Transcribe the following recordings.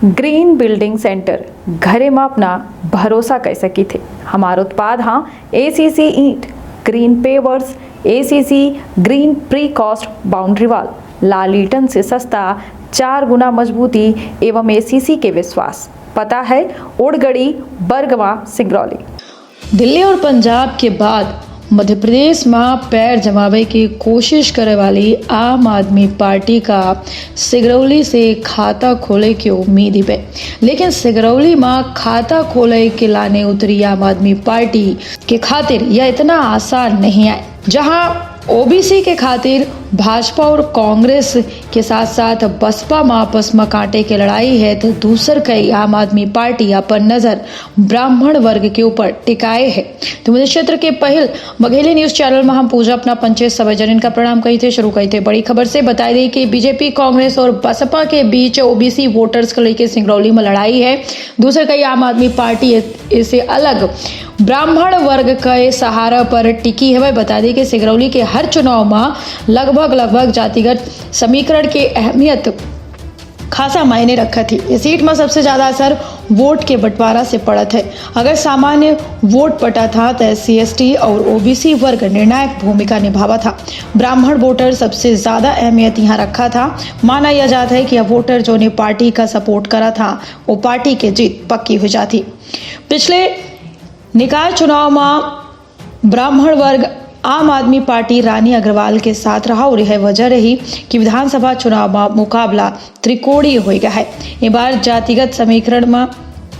Green building centre घरे में अपना भरोसा कर सकी थे। हमारा उत्पाद हाँ ACC ईंट, green pavers, ACC green precast boundary wall, लाल ईटन से सस्ता, 4 गुना मजबूती एवं ACC के विश्वास। पता है ओड़गड़ी, बरगवा, सिंगरौली। दिल्ली और पंजाब के बाद मध्य प्रदेश में पैर जमावे की कोशिश करे वाली आम आदमी पार्टी का सिगरौली से खाता खोले की उम्मीद है, लेकिन सिगरौली में खाता खोले के लाने उतरी आम आदमी पार्टी के खातिर यह इतना आसान नहीं है। जहां OBC के खातिर भाजपा और कांग्रेस के साथ साथ बसपा में आपस में कांटे की लड़ाई है, तो दूसर कई आम आदमी पार्टी अपन नजर ब्राह्मण वर्ग के ऊपर टिकाए है। तो मुझे क्षेत्र के पहल बघेली न्यूज चैनल में हम पूजा अपना पंचायत सभा का प्रणाम कही थे शुरू कही थे। बड़ी खबर से बताई दी कि बीजेपी, कांग्रेस और बसपा के बीच OBC वोटर्स को लेकर सिंगरौली में लड़ाई है। दूसरे कई आम आदमी पार्टी इसे अलग ब्राह्मण वर्ग के सहारा पर टिकी है। बता दें कि सिंगरौली के हर चुनाव में लगभग जातिगत समीकरण की अहमियत खासा मायने रखा थी। इस सीट में सबसे ज्यादा असर वोट के बंटवारा से पड़त है। अगर सामान्य वोट पटा था तो SC ST और OBC वर्ग निर्णायक भूमिका निभावा था। ब्राह्मण वोटर सबसे ज्यादा अहमियत यहाँ रखा था। माना यह जाता है कि यह वोटर जो ने पार्टी का सपोर्ट करा था वो पार्टी की जीत पक्की हो जाती। पिछले निकाय चुनाव में ब्राह्मण वर्ग आम आदमी पार्टी रानी अग्रवाल के साथ रहा और यह वजह रही कि विधानसभा चुनाव में मुकाबला त्रिकोणीय हो गया है। ये बार जातिगत समीकरण में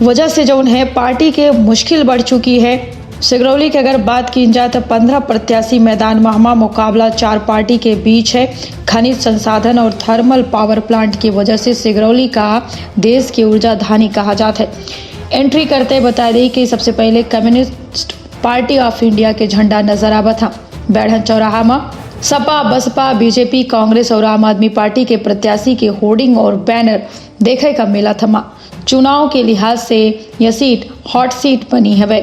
वजह से जो है पार्टी के मुश्किल बढ़ चुकी है। सिंगरौली की अगर बात की जाए तो 15 प्रत्याशी मैदान में मुकाबला 4 पार्टी के बीच है। खनिज संसाधन और थर्मल पावर प्लांट की वजह से सिंगरौली का देश की ऊर्जा धानी कहा जाता है। एंट्री करते बता दी कि सबसे पहले कम्युनिस्ट पार्टी ऑफ इंडिया के झंडा नजर आवा था। बैठन चौराहा में सपा, बसपा, बीजेपी, कांग्रेस और आम आदमी पार्टी के प्रत्याशी के होर्डिंग और बैनर देखे का मेला थमा। चुनाव के लिहाज से यह सीट हॉट सीट बनी है।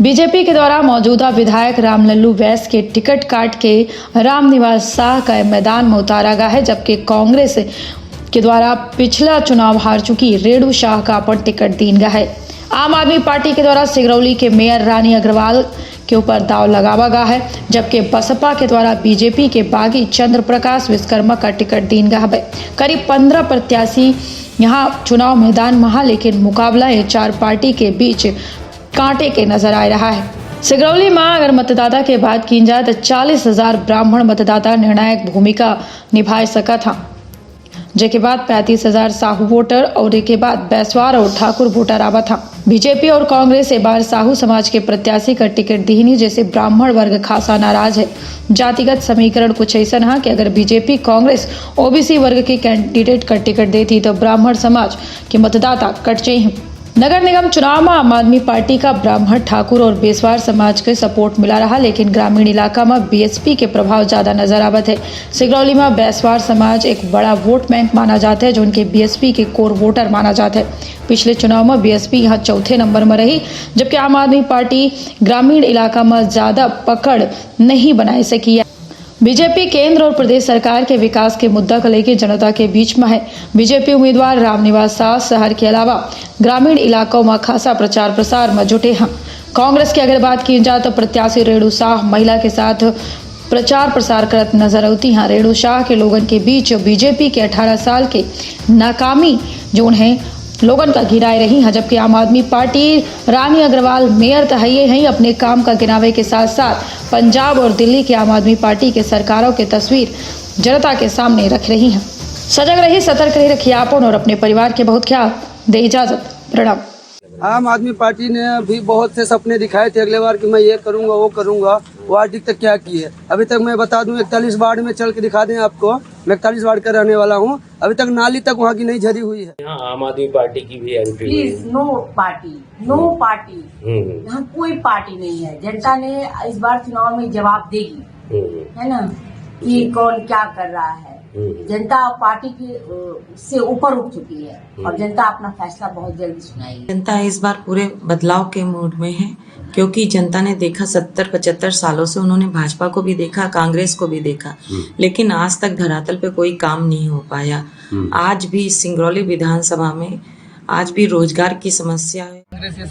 बीजेपी के द्वारा मौजूदा विधायक रामलल्लू वैस के टिकट काट के रामनिवास शाह का मैदान में उतारा गया है, जबकि कांग्रेस के द्वारा पिछला चुनाव हार चुकी रेणु शाह का अपन टिकट दीन गया है। आम आदमी पार्टी के द्वारा सिंगरौली के मेयर रानी अग्रवाल के ऊपर दाव लगावा गया है, जबकि बसपा के द्वारा बीजेपी के बागी चंद्र प्रकाश विश्वकर्मा का टिकट दीन गया है। करीब 15 प्रत्याशी यहाँ चुनाव मैदान में, लेकिन मुकाबला ये 4 पार्टी के बीच कांटे के नजर आ रहा है। सिंगरौली में अगर मतदाता के बात की जाए तो 40,000 ब्राह्मण मतदाता निर्णायक भूमिका निभा सका था, जेके बाद 35,000 साहू वोटर और एक के बाद बैसवार और ठाकुर वोटर आवा था। बीजेपी और कांग्रेस एक बार साहू समाज के प्रत्याशी का टिकट दीनी, जैसे ब्राह्मण वर्ग खासा नाराज है। जातिगत समीकरण कुछ ऐसा है कि अगर बीजेपी, कांग्रेस OBC वर्ग के कैंडिडेट का टिकट देती तो ब्राह्मण समाज के मतदाता कट जाये। नगर निगम चुनाव में आम आदमी पार्टी का ब्राह्मण, ठाकुर और बेसवार समाज के सपोर्ट मिला रहा, लेकिन ग्रामीण इलाका में BSP के प्रभाव ज्यादा नजर आवत है। सिंगरौली में बेसवार समाज एक बड़ा वोट बैंक माना जाता है, जो उनके BSP के कोर वोटर माना जाता है। पिछले चुनाव में BSP यहाँ चौथे नंबर में रही, जबकि आम आदमी पार्टी ग्रामीण इलाका में ज्यादा पकड़ नहीं बना सकी। बीजेपी केंद्र और प्रदेश सरकार के विकास के मुद्दा को लेकर जनता के बीच में है। बीजेपी उम्मीदवार रामनिवास शाह शहर के अलावा ग्रामीण इलाकों में खासा प्रचार प्रसार में जुटे हैं। कांग्रेस की अगर बात की जाए तो प्रत्याशी रेणु शाह महिला के साथ प्रचार प्रसार करत नजर आती हैं। रेणु शाह के लोगन के बीच बीजेपी के 18 साल के नाकामी जो है लोगन का गिराए रही है, जबकि आम आदमी पार्टी रानी अग्रवाल मेयर तो है अपने काम का गिनावे के साथ साथ पंजाब और दिल्ली के आम आदमी पार्टी के सरकारों की तस्वीर जनता के सामने रख रही हैं। सजग रही, सतर्क रही, रखिए आपन और अपने परिवार के बहुत ख्याल। दे इजाजत, प्रणाम। आम आदमी पार्टी ने भी बहुत से सपने दिखाए थे अगले बार कि मैं ये करूंगा वो करूंगा, वो आज तक क्या की है। अभी तक मैं बता दूं 41 वार्ड में चल के दिखा दें आपको, मैं 41 वार्ड का रहने वाला हूं। अभी तक नाली तक वहाँ की नहीं झरी हुई है। यहाँ आम आदमी पार्टी की भी एंट्री हुई है। प्लीज नो पार्टी यहाँ कोई पार्टी नहीं है। जनता ने इस बार चुनाव में जवाब देगी, है ना, कि कौन क्या कर रहा है। जनता पार्टी की से ऊपर उठ चुकी है और जनता अपना फैसला बहुत जल्दी सुनाएगी। जनता इस बार पूरे बदलाव के मूड में है, क्योंकि जनता ने देखा 70-75 सालों से उन्होंने भाजपा को भी देखा, कांग्रेस को भी देखा, लेकिन आज तक धरातल पे कोई काम नहीं हो पाया। आज भी सिंगरौली विधानसभा में आज भी रोजगार की समस्या है। कांग्रेस के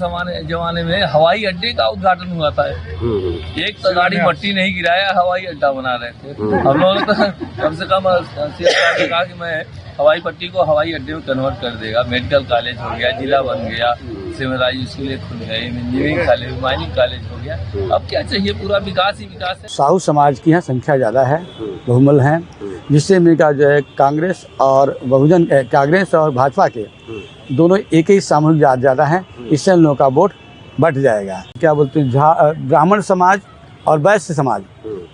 जमाने में हवाई अड्डे का उद्घाटन हुआ था। एक तो गाड़ी मट्टी नहीं गिराया, हवाई अड्डा बना रहे थे। हम लोगों ने तो कम से कम सरकार ने कहा कि मैं हवाई पट्टी को हवाई अड्डे में कन्वर्ट कर देगा। मेडिकल कॉलेज हो गया, जिला बन गया, सिविल स्कूल खुल गए, इंजीनियरिंग कॉलेज, माइनिंग कॉलेज हो गया। अब क्या चाहिए, पूरा विकास ही विकास है। साहू समाज की यहाँ संख्या ज़्यादा है, बहुमल है, जिससे मेरा जो है कांग्रेस और भाजपा के दोनों एक ही सामूहिक ज़्यादा है, इससे लोगों का वोट बढ़ जाएगा। क्या बोलते हैं, ब्राह्मण समाज और वैश्य समाज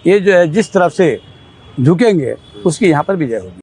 ये जो है जिस तरफ से झुकेंगे उसकी यहाँ पर विजय होगी।